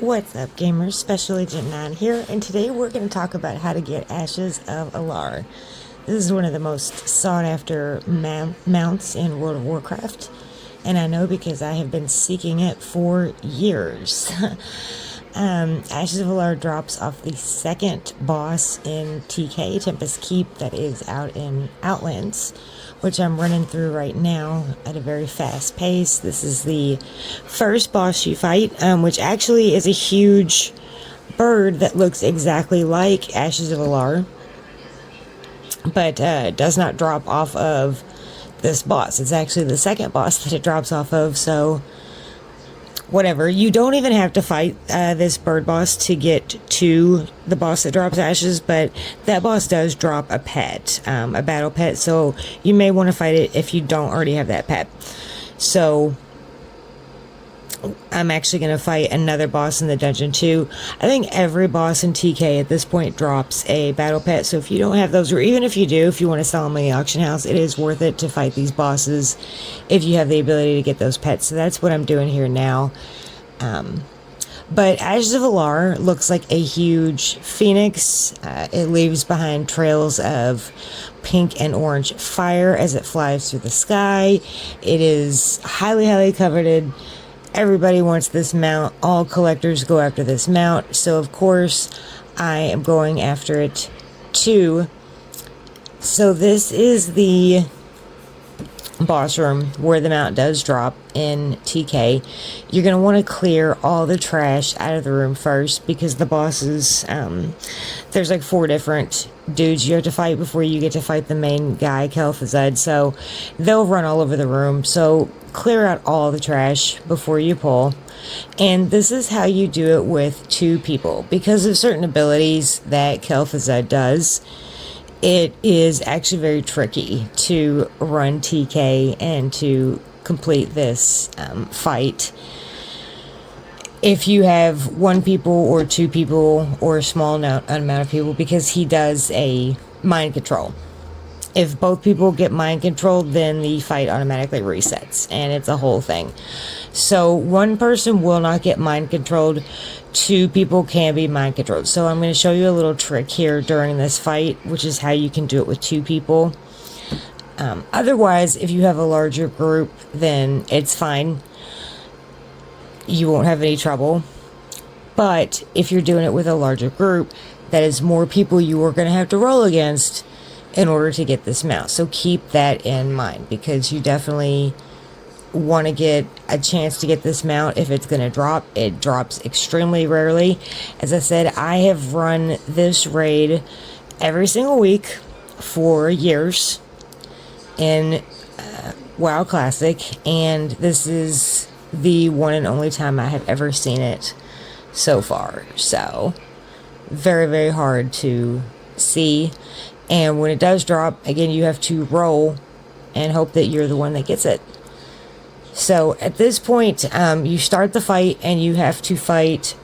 What's up, gamers? Special Agent 9 here, and today we're going to talk about how to get Ashes of Alar. This is one of the most sought after mounts in World of Warcraft, and I know because I have been seeking it for years. Ashes of Alar drops off the second boss in TK, Tempest Keep, that is out in Outlands, which I'm running through right now at a very fast pace. This is the first boss you fight, which actually is a huge bird that looks exactly like Ashes of Alar, but does not drop off of this boss. It's actually the second boss that it drops off of, so whatever. You don't even have to fight this bird boss to get to the boss that drops ashes, but that boss does drop a pet, a battle pet, so you may want to fight it if you don't already have that pet. So I'm actually going to fight another boss in the dungeon too. I think every boss in TK at this point drops a battle pet, so if you don't have those, or even if you do, if you want to sell them in the auction house, it is worth it to fight these bosses if you have the ability to get those pets. So that's what I'm doing here now. But Ashes of Alar looks like a huge phoenix. It leaves behind trails of pink and orange fire as it flies through the sky. It is highly coveted. Everybody wants this mount. All collectors go after this mount. So, of course, I am going after it too. So this is the boss room where the mount does drop in TK. You're going to want to clear all the trash out of the room first, because the bosses, there's like 4 different dudes you have to fight before you get to fight the main guy, Kel'Thuzad, so they'll run all over the room. So clear out all the trash before you pull. And this is how you do it with 2 people. Because of certain abilities that Kel'Thuzad does, it is actually very tricky to run TK and to complete this fight if you have 1 people or 2 people or a small amount of people, because he does a mind control. If both people get mind controlled, then the fight automatically resets, and it's a whole thing. So 1 person will not get mind controlled, 2 people can be mind controlled. So I'm going to show you a little trick here during this fight, which is how you can do it with 2 people. Otherwise, if you have a larger group, then it's fine. You won't have any trouble. But if you're doing it with a larger group, that is more people you are going to have to roll against in order to get this mount. So keep that in mind, because you definitely want to get a chance to get this mount if it's going to drop. It drops extremely rarely. As I said, I have run this raid every single week for years in WoW Classic, and this is the one and only time I have ever seen it so far. So very hard to see. And when it does drop, again, you have to roll and hope that you're the one that gets it. So at this point, you start the fight, and you have to fight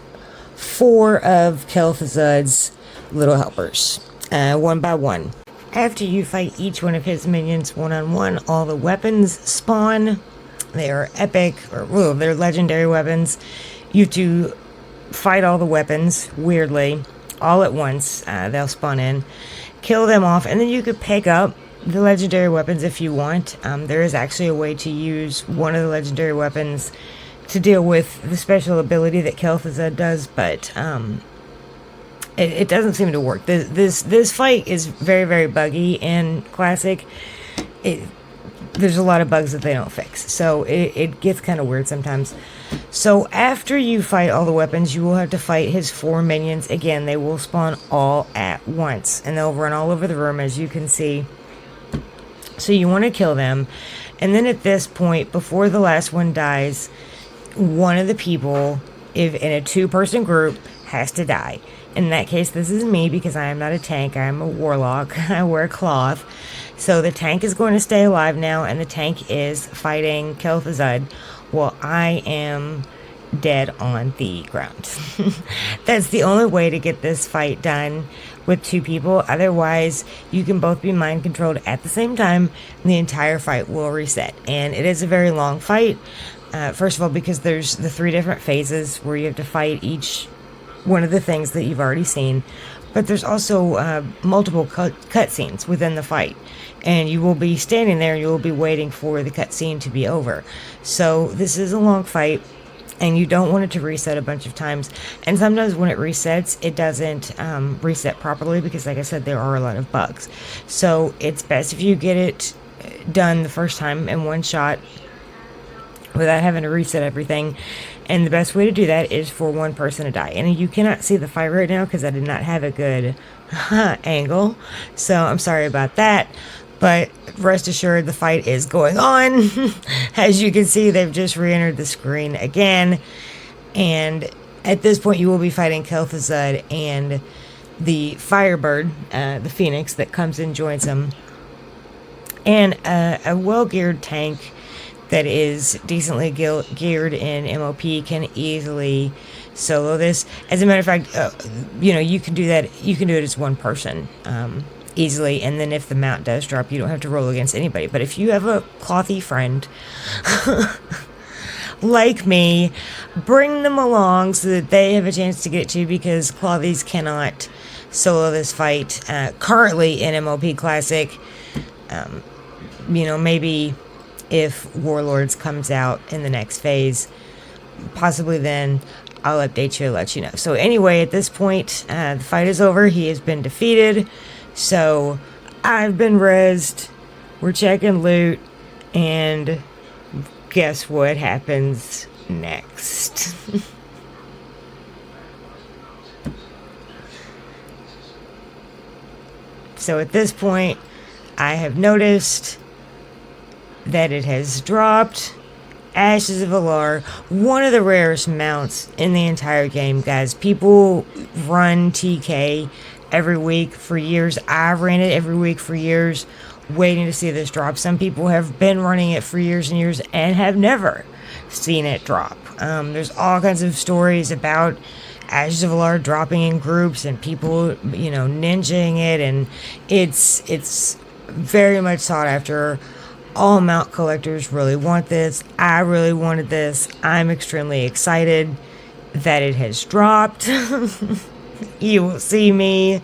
4 of Kel'Thuzad's little helpers, 1 by 1. After you fight each one of his minions one-on-one, all the weapons spawn. They are epic, or they're legendary weapons. You have to fight all the weapons, weirdly, all at once. They'll spawn in. Kill them off, and then you could pick up the legendary weapons if you want. There is actually a way to use one of the legendary weapons to deal with the special ability that Kel'Thuzad does, but it doesn't seem to work. This fight is very buggy in Classic. There's a lot of bugs that they don't fix, so it gets kind of weird sometimes. So after you fight all the weapons, you will have to fight his 4 minions. Again, they will spawn all at once, and they'll run all over the room, as you can see. So you want to kill them, and then at this point, before the last one dies, one of the people, if in a 2-person group, has to die. In that case, this is me, because I am not a tank. I am a warlock. I wear cloth. So the tank is going to stay alive now, and the tank is fighting Kel'Thuzad while I am dead on the ground. That's the only way to get this fight done with 2 people. Otherwise, you can both be mind controlled at the same time, and the entire fight will reset. And it is a very long fight. First of all, because there's the 3 different phases where you have to fight each one of the things that you've already seen, but there's also multiple cutscenes within the fight, and you will be standing there and you will be waiting for the cutscene to be over. So this is a long fight, and you don't want it to reset a bunch of times. And sometimes when it resets, it doesn't reset properly because, like I said, there are a lot of bugs. So it's best if you get it done the first time in one shot without having to reset everything. And the best way to do that is for one person to die. And you cannot see the fight right now because I did not have a good angle. So I'm sorry about that. But rest assured, the fight is going on. As you can see, they've just re-entered the screen again. And at this point, you will be fighting Kel'Thuzad and the Firebird, the Phoenix, that comes and joins them. And a well-geared tank that is decently geared in MoP can easily solo this. As a matter of fact, you can do that. You can do it as one person easily, and then if the mount does drop, you don't have to roll against anybody. But if you have a clothy friend like me, bring them along so that they have a chance to get to, because clothies cannot solo this fight currently in MoP Classic. Maybe if Warlords comes out in the next phase, possibly then I'll update you and let you know. So anyway, at this point, the fight is over. He has been defeated. So I've been rezzed. We're checking loot. And guess what happens next? So at this point, I have noticed that it has dropped Ashes of Alar, one of the rarest mounts in the entire game, guys. People run TK every week for years. I ran it every week for years, waiting to see this drop. Some people have been running it for years and years and have never seen it drop. There's all kinds of stories about Ashes of Alar dropping in groups and people, ninjaing it, and it's very much sought after. All mount collectors really want this. I really wanted this. I'm extremely excited that it has dropped. You will see me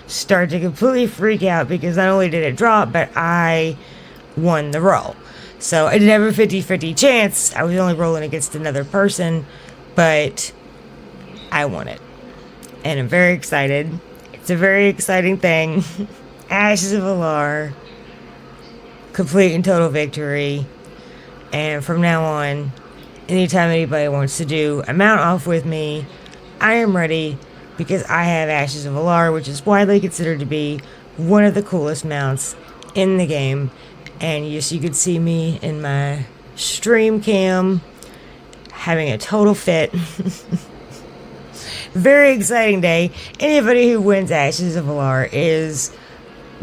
start to completely freak out because not only did it drop, but I won the roll. So I didn't have a 50-50 chance. I was only rolling against another person, but I won it. And I'm very excited. It's a very exciting thing. Ashes of Alar. Complete and total victory. And from now on, anytime anybody wants to do a mount off with me, I am ready, because I have Ashes of Alar, which is widely considered to be one of the coolest mounts in the game. And yes, you could see me in my stream cam having a total fit. Very exciting day. Anybody who wins Ashes of Alar is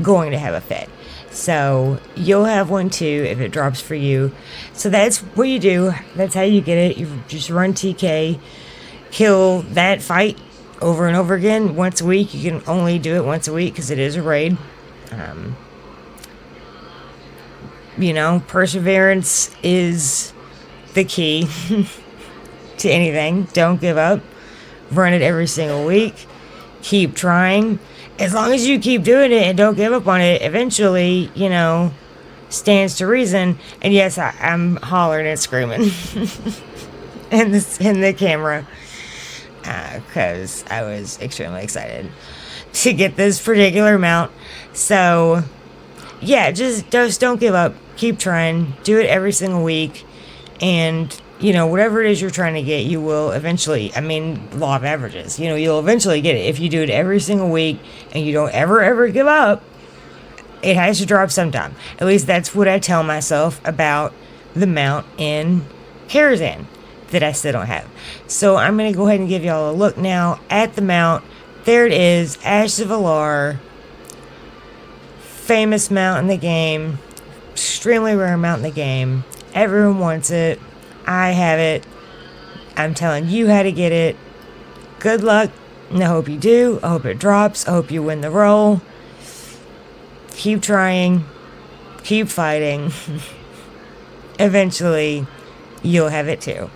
going to have a fit. So you'll have one too if it drops for you. So that's what you do. That's how you get it. You just run TK, kill that fight over and over again once a week. You can only do it once a week because it is a raid. Perseverance is the key to anything. Don't give up. Run it every single week. Keep trying. As long as you keep doing it and don't give up on it, eventually, stands to reason. And yes, I'm hollering and screaming in the camera because I was extremely excited to get this particular mount. So, yeah, just don't give up. Keep trying. Do it every single week. And whatever it is you're trying to get, you will eventually, law of averages, you'll eventually get it. If you do it every single week and you don't ever give up, it has to drop sometime. At least that's what I tell myself about the mount in Karazhan that I still don't have. So I'm going to go ahead and give y'all a look now at the mount. There it is, Ashes of Alar. Famous mount in the game. Extremely rare mount in the game. Everyone wants it. I have it. I'm telling you how to get it. Good luck. And I hope you do. I hope it drops. I hope you win the roll. Keep trying. Keep fighting. Eventually, you'll have it too.